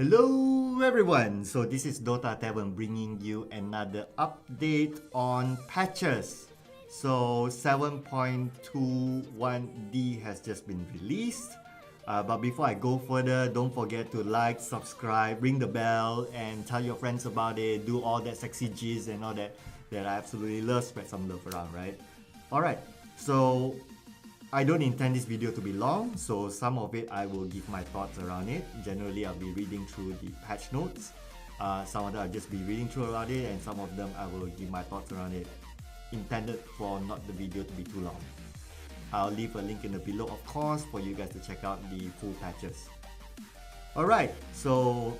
Hello everyone, so this is Dota Tavern bringing you another update on patches. So 7.21D has just been released. But before I go further, don't forget to like, subscribe, ring the bell, and tell your friends about it. Do all that sexy G's and all that I absolutely love. Spread some love around, right? Alright, so I don't intend this video to be long, so some of it I will give my thoughts around it. Generally, I'll be reading through the patch notes. Some of them I'll just be reading through around it, and some of them I will give my thoughts around it. Intended for not the video to be too long. I'll leave a link in the below, of course, for you guys to check out the full patches. Alright, so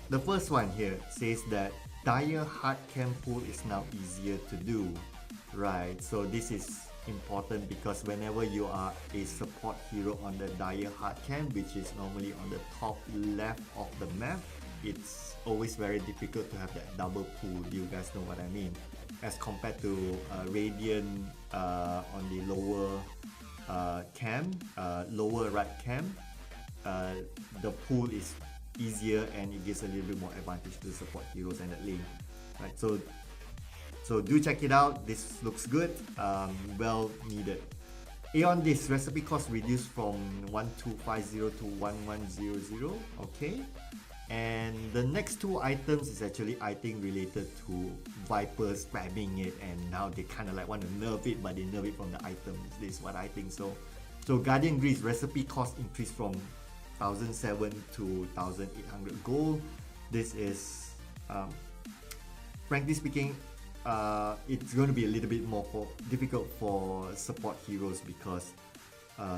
the first one here says that Dire Hard Cam Pool is now easier to do. Right, so this is important because whenever you are a support hero on the Dire Hard Cam, which is normally on the top left of the map, it's always very difficult to have that double pool. You guys know what I mean. As compared to Radiant on the lower cam, lower right cam, the pool is easier and it gives a little bit more advantage to support heroes and that lane. Right, so do check it out. This looks good, well needed. Aeon Disc recipe cost reduced from 1250 to 1100. Okay, and the next two items is actually item related to Viper spamming it, and now they kind of like want to nerf it, but they nerf it from the items. This is what I think. So Guardian Grease recipe cost increased from 1007 to 1800 gold. This is frankly speaking, it's going to be a little bit more difficult for support heroes because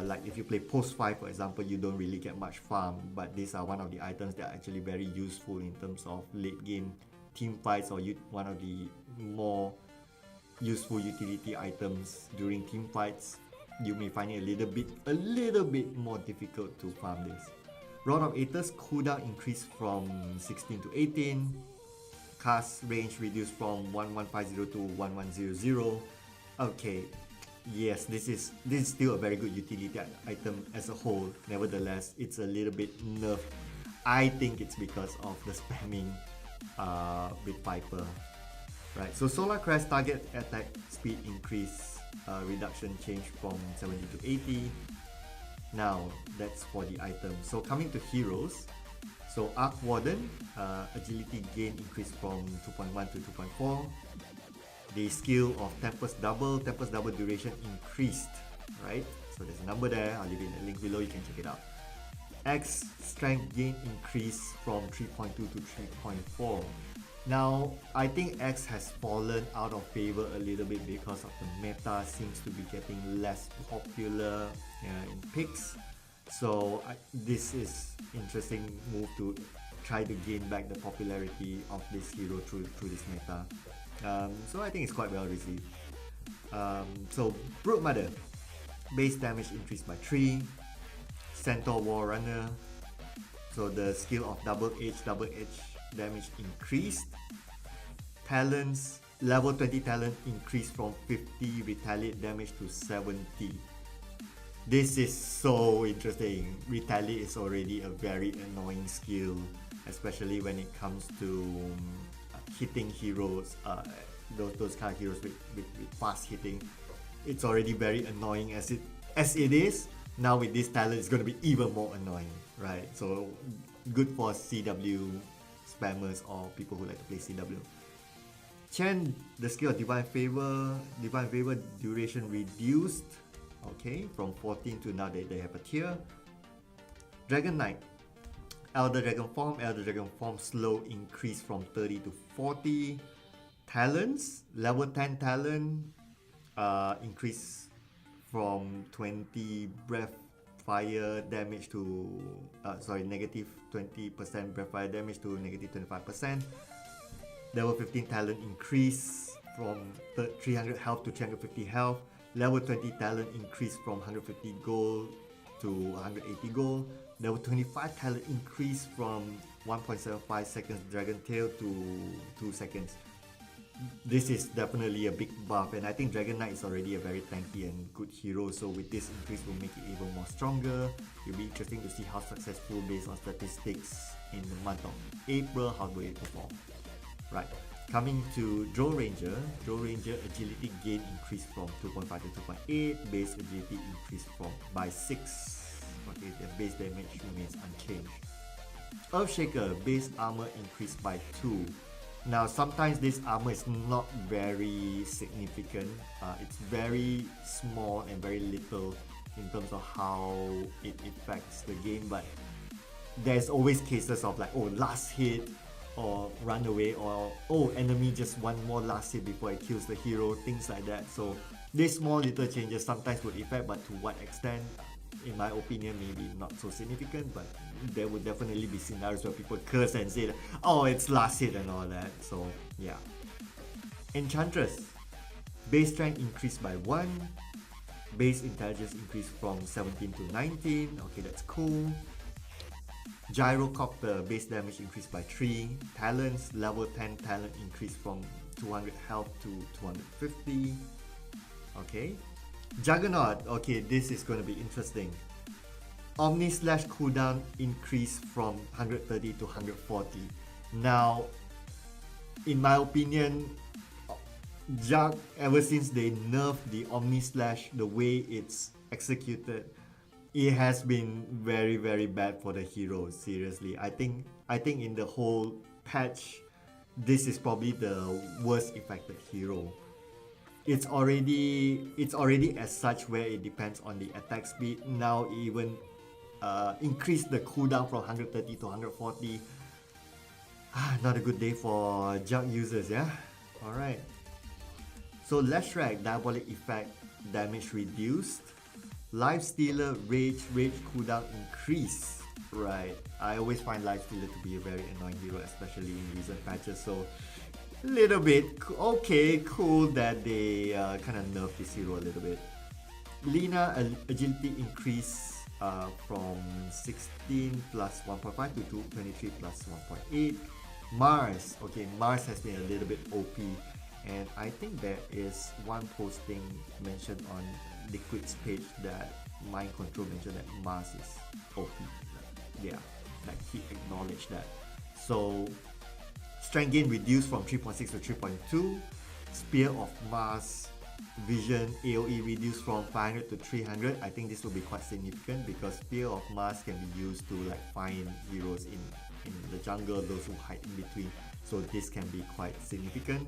like if you play post 5 for example, you don't really get much farm, but these are one of the items that are actually very useful in terms of late game team fights, or one of the more useful utility items during team fights. You may find it a little bit more difficult to farm this. Rod of Aethers cooldown increased from 16 to 18. Cast range reduced from 1150 to 1100. Okay, yes, this is still a very good utility item as a whole. Nevertheless, it's a little bit nerfed. I think it's because of the spamming with Viper. Right, so Solar Crest target attack speed increase reduction change from 70 to 80. Now that's for the item. So coming to heroes. So Arc Warden, agility gain increased from 2.1 to 2.4. The skill of Tempest Double duration increased, right? So there's a number there, I'll leave it in the link below, you can check it out. X strength gain increased from 3.2 to 3.4. Now, I think X has fallen out of favor a little bit because of the meta seems to be getting less popular in picks. So this is interesting move to try to gain back the popularity of this hero through this meta. So I think it's quite well received. So Brood Mother, base damage increased by 3. Centaur War Runner, so the skill of double edge damage increased. Talents, level 20 talent increased from 50 retaliate damage to 70. This is so interesting. Retaliate is already a very annoying skill, especially when it comes to hitting heroes, those kind of heroes with fast hitting. It's already very annoying as it is. Now with this talent, it's going to be even more annoying, right? So good for CW spammers or people who like to play CW. Chen, the skill of Divine Favor duration reduced. Okay, from 14 to now they have a tier. Dragon Knight, Elder Dragon Form slow increase from 30 to 40. Talents, level 10 talent increase from 20 breath fire damage to negative 20% breath fire damage to negative 25%. Level 15 talent increase from 300 health to 350 health. Level 20 talent increase from 150 gold to 180 gold. Level 25 talent increase from 1.75 seconds Dragon Tail to 2 seconds. this is definitely a big buff, and I think Dragon Knight is already a very tanky and good hero, so with this increase will make it even more stronger. It'll be interesting to see how successful based on statistics in the month of April, how will it perform. Right, coming to Drow Ranger. Drow Ranger agility gain increased from 2.5 to 2.8, base agility increased by 6. Okay, the base damage remains unchanged. Earthshaker, base armor increased by 2. Now sometimes this armor is not very significant, it's very small and very little in terms of how it affects the game, but there's always cases of like, oh, last hit, or run away, or oh, enemy just one more last hit before it kills the hero, things like that. So these small little changes sometimes would affect, but to what extent, in my opinion, maybe not so significant, but there would definitely be scenarios where people curse and say that, oh, it's last hit and all that. So yeah. Enchantress, base strength increased by 1, base intelligence increased from 17 to 19. Okay, that's cool. Gyrocopter, base damage increased by 3. Talents, level 10 talent increased from 200 health to 250. Okay. Juggernaut, okay, this is going to be interesting. Omni Slash cooldown increased from 130 to 140. Now, in my opinion, Jug, ever since they nerfed the Omni Slash, the way it's executed, it has been very, very bad for the hero. Seriously, I think in the whole patch, this is probably the worst affected hero. It's already as such where it depends on the attack speed. Now even increase the cooldown from 130 to 140. Not a good day for Jug users, yeah? Alright. So Leshrac, Diabolic Effect, damage reduced. Life Stealer, Rage cooldown increase. Right, I always find Life Stealer to be a very annoying hero, especially in recent patches, so little bit okay, cool that they kind of nerfed this hero a little bit. Lina, agility increase from 16 plus 1.5 to 23 plus 1.8. Mars, okay, Mars has been a little bit OP, and I think there is one posting mentioned on Liquid's page that Mind Control mentioned that Mars is OP. Yeah, like he acknowledged that. So strength gain reduced from 3.6 to 3.2. Spear of Mars vision AoE reduced from 500 to 300. I think this will be quite significant because Spear of Mars can be used to like find heroes in the jungle, those who hide in between. So this can be quite significant.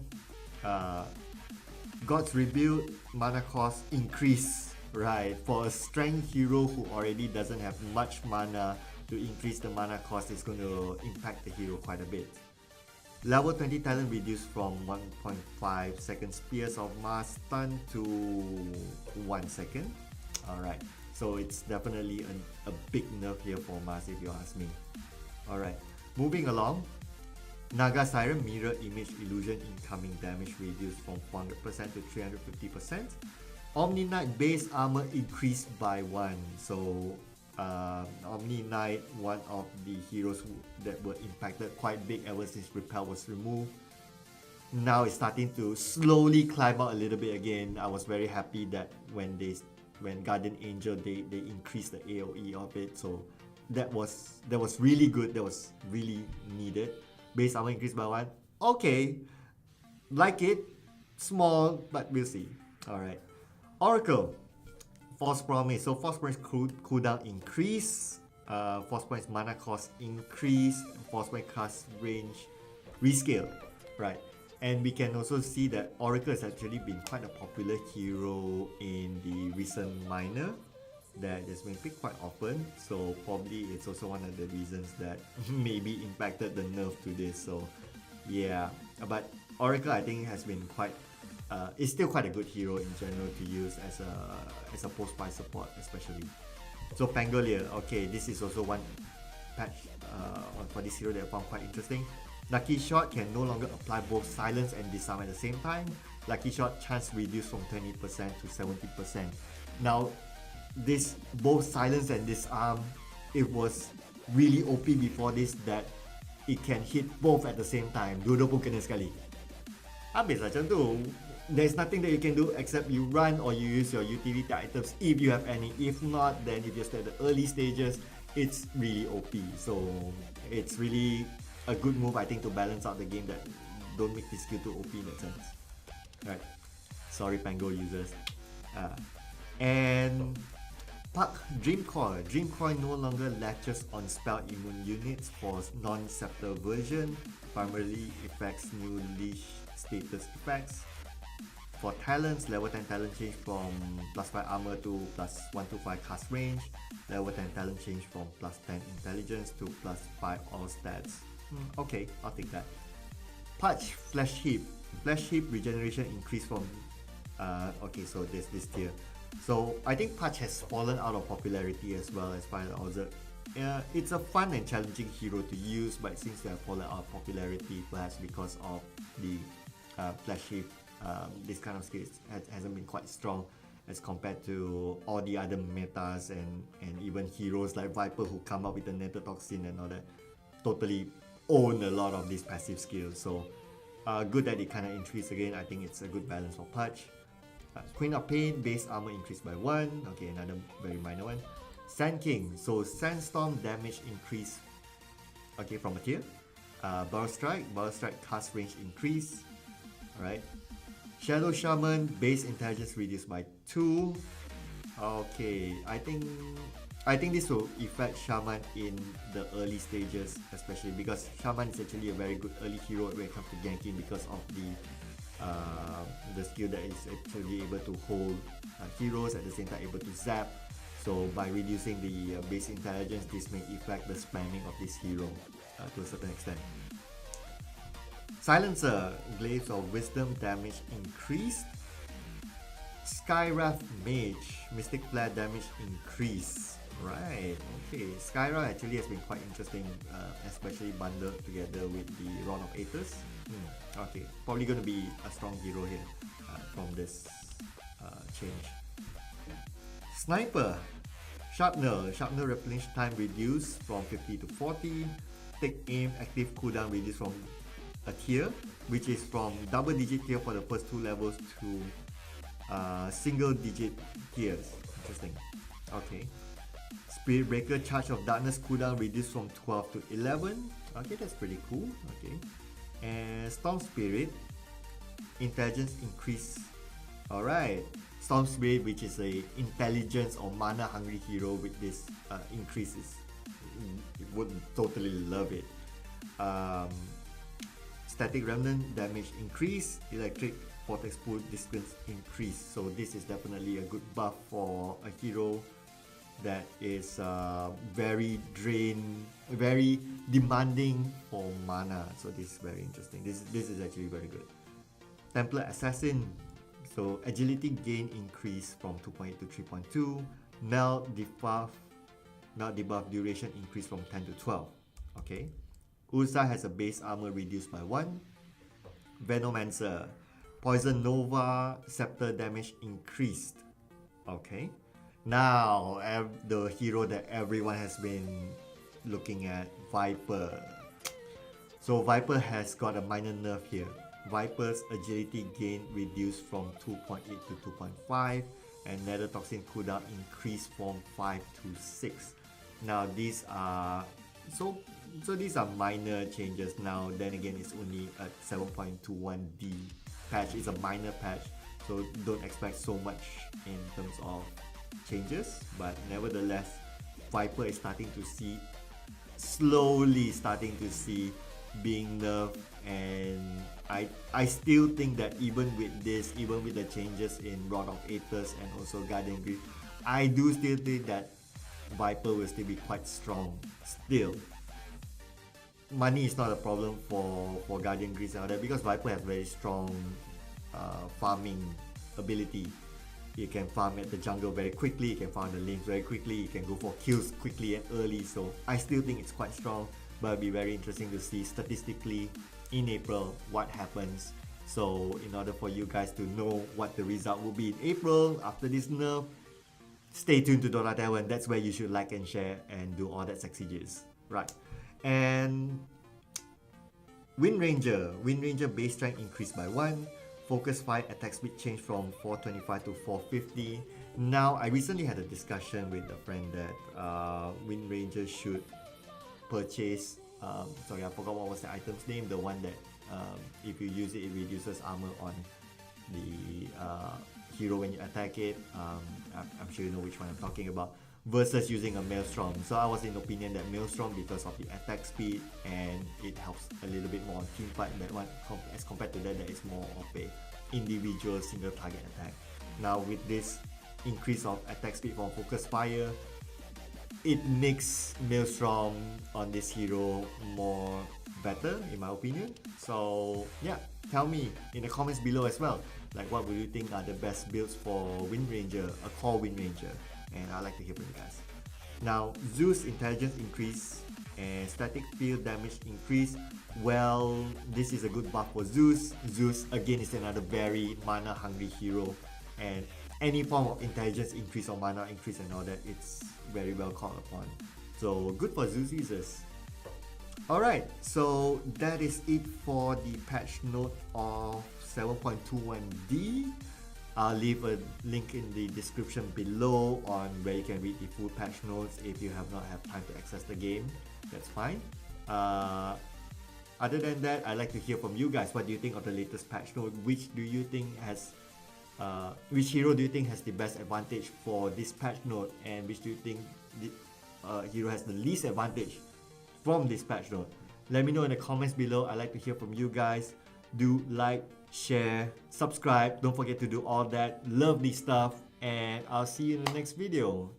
God's Rebuild, mana cost increase, right? For a strength hero who already doesn't have much mana, to increase the mana cost is going to impact the hero quite a bit. Level 20 talent reduced from 1.5 second Spears of Mars stun to 1 second. Alright, so it's definitely a big nerf here for Mars if you ask me. Alright, moving along. Naga Siren, Mirror Image Illusion incoming damage reduced from 400% to 350%. Omni Knight base armor increased by 1. So Omni Knight, one of the heroes that were impacted quite big ever since Repel was removed. Now it's starting to slowly climb out a little bit again. I was very happy that when Guardian Angel they increased the AoE of it. So that was really good. That was really needed. Base armor increased by 1. Okay, like it, small, but we'll see. Alright. Oracle, False Promise. So False Promise cooldown increase, False Promise mana cost increase, False Promise cast range rescale, right? And we can also see that Oracle has actually been quite a popular hero in the recent minor that has been picked quite often, so probably it's also one of the reasons that maybe impacted the nerf to this. So yeah, but Oracle I think has been quite is still quite a good hero in general to use as a post-buy support especially. So Pangolier, okay, this is also one patch for this hero that I found quite interesting. Lucky Shot can no longer apply both silence and disarm at the same time. Lucky Shot chance reduced from 20% to 70%. Now this both silence and disarm, it was really OP before this that it can hit both at the same time. Dua-dua pun kena sekali. Habis lah macam tu. There's nothing that you can do except you run or you use your utility items if you have any. If not, then if you're still at the early stages, it's really OP. So it's really a good move, I think, to balance out the game that don't make this skill too OP in that sense. Right. Sorry, Pango users. And Puck Dreamcoil. Dreamcoil no longer latches on spell immune units for non-scepter version. Primarily affects new leash status effects. For talents, level 10 talent change from plus 5 armor to plus 125 cast range. Level 10 talent change from plus 10 intelligence to plus 5 all stats. Okay, I'll take that. Patch Flesh Heap. Flesh Heap regeneration increase from okay, so there's this tier. So I think Patch has fallen out of popularity as well as far as I observed. It's a fun and challenging hero to use, but it seems to have fallen out of popularity, perhaps because of the Flesh Heap. This kind of skill hasn't been quite strong as compared to all the other metas and even heroes like Viper who come up with the Netotoxin and all that. Totally own a lot of these passive skills. So good that it kind of increased again. I think it's a good balance for Patch. Queen of Pain, base armor increased by 1. Okay, another very minor one. Sand King, so Sandstorm damage increase. Okay, from a tier. Burrow Strike cast range increase. Alright. Shadow Shaman, base intelligence reduced by 2. Okay, I think this will affect Shaman in the early stages, especially because Shaman is actually a very good early hero when it comes to ganking because of the skill that is actually able to hold heroes at the same time able to zap. So by reducing the base intelligence, this may affect the spamming of this hero to a certain extent. Silencer, Glaives of Wisdom damage increased. Skywrath Mage, Mystic Flare damage increase. Right, okay. Skywrath actually has been quite interesting, especially bundled together with the Rod of Aethers. Okay, probably going to be a strong hero here from this change. Sniper, Sharpener replenish time reduced from 50 to 40. Take aim active cooldown reduced from a tier, which is from double digit tier for the first 2 levels to single digit tiers. Interesting. Okay. Spirit Breaker Charge of Darkness cooldown reduced from 12 to 11. Okay, that's pretty cool. Okay. And Storm Spirit intelligence increase. Alright. Storm Spirit, which is a intelligence or mana hungry hero with this increases. Would totally love it. Static Remnant damage increase. Electric Vortex Pool distance increase. So this is definitely a good buff for a hero that is very demanding for mana. So this is very interesting. This is actually very good. Templar Assassin. So agility gain increase from 2.8 to 3.2. Melt debuff duration increase from 10 to 12. Okay. Ursa has a base armor reduced by 1. Venomancer. Poison Nova Scepter damage increased. Okay. Now, the hero that everyone has been looking at, Viper. So Viper has got a minor nerf here. Viper's agility gain reduced from 2.8 to 2.5 and Nether Toxin cooldown increased from 5 to 6. Now these are so these are minor changes. Now then again, it's only a 7.21D patch. It's a minor patch, so don't expect so much in terms of changes, but nevertheless Viper is slowly starting to see being nerfed, and I still think that even with the changes in Rod of Aethers and also Guardian Greed, I do still think that Viper will still be quite strong still. Money is not a problem for Guardian Greed and all that because Viper has very strong farming ability. You can farm at the jungle very quickly, you can farm the lanes very quickly, you can go for kills quickly and early, so I still think it's quite strong, but it'll be very interesting to see statistically in April what happens. So in order for you guys to know what the result will be in April after this nerf, stay tuned to Dota Tavern. That's where you should like and share and do all that sexy jizz. Right. And Wind Ranger base strength increased by 1. Focus fire attack speed changed from 425 to 450. Now, I recently had a discussion with a friend that Wind Ranger should purchase. Sorry, I forgot what was the item's name. The one that if you use it, it reduces armor on the hero when you attack it. I'm sure you know which one I'm talking about. Versus using a Maelstrom. So I was in opinion that Maelstrom, because of the attack speed and it helps a little bit more on team fight, that one as compared to that is more of a individual single target attack. Now with this increase of attack speed from focus fire, it makes Maelstrom on this hero more better in my opinion. So yeah, tell me in the comments below as well, like what would you think are the best builds for Wind Ranger, a core Wind Ranger, and I'd like to hear from you guys. Now, Zeus intelligence increase and static field damage increase. Well, this is a good buff for Zeus. Zeus again is another very mana hungry hero, and any form of intelligence increase or mana increase and all that, it's very well called upon. So good for Zeus users. Alright, so that is it for the patch note of 7.21D. I'll leave a link in the description below on where you can read the full patch notes if you have not had time to access the game. That's fine. Other than that, I'd like to hear from you guys. What do you think of the latest patch note? Which do you think has which hero do you think has the best advantage for this patch note, and which do you think the hero has the least advantage from this patch note? Let me know in the comments below. I'd like to hear from you guys. Do like, share, subscribe. Don't forget to do all that lovely stuff, and I'll see you in the next video.